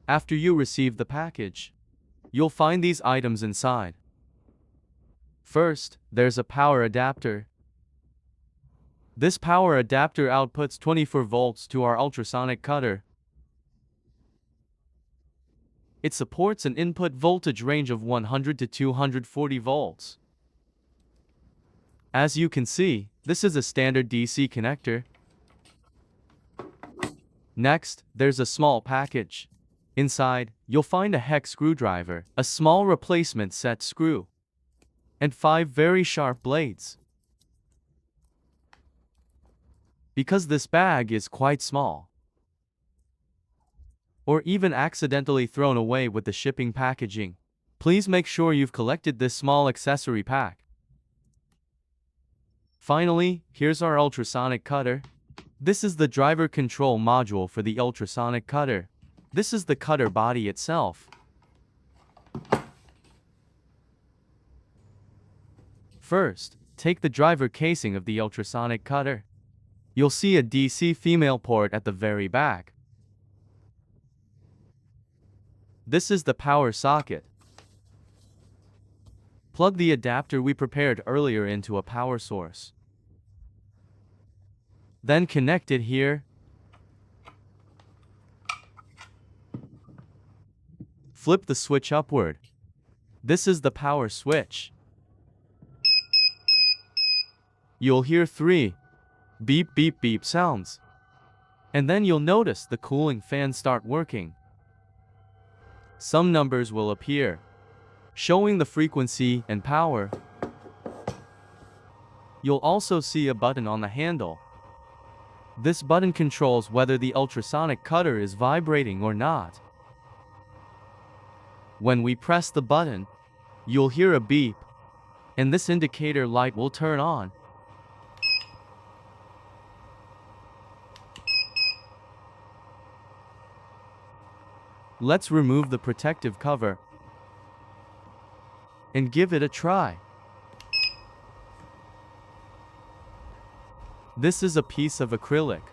After you receive the package, you'll find these items inside. First, there's a power adapter. This power adapter outputs 24 volts to our ultrasonic cutter. It supports an input voltage range of 100 to 240 volts. As you can see, this is a standard DC connector. Next, there's a small package. Inside, you'll find a hex screwdriver, a small replacement set screw, and 5 very sharp blades. Because this bag is quite small, or even accidentally thrown away with the shipping packaging, please make sure you've collected this small accessory pack. Finally, here's our ultrasonic cutter. This is the driver control module for the ultrasonic cutter. This is the cutter body itself. First, take the driver casing of the ultrasonic cutter. You'll see a DC female port at the very back. This is the power socket. Plug the adapter we prepared earlier into a power source. Then connect it here. Flip the switch upward. This is the power switch. You'll hear 3 beep beep beep sounds. And then you'll notice the cooling fan start working. Some numbers will appear, showing the frequency and power. You'll also see a button on the handle. This button controls whether the ultrasonic cutter is vibrating or not. When we press the button, you'll hear a beep, and this indicator light will turn on. Let's remove the protective cover and give it a try. This is a piece of acrylic.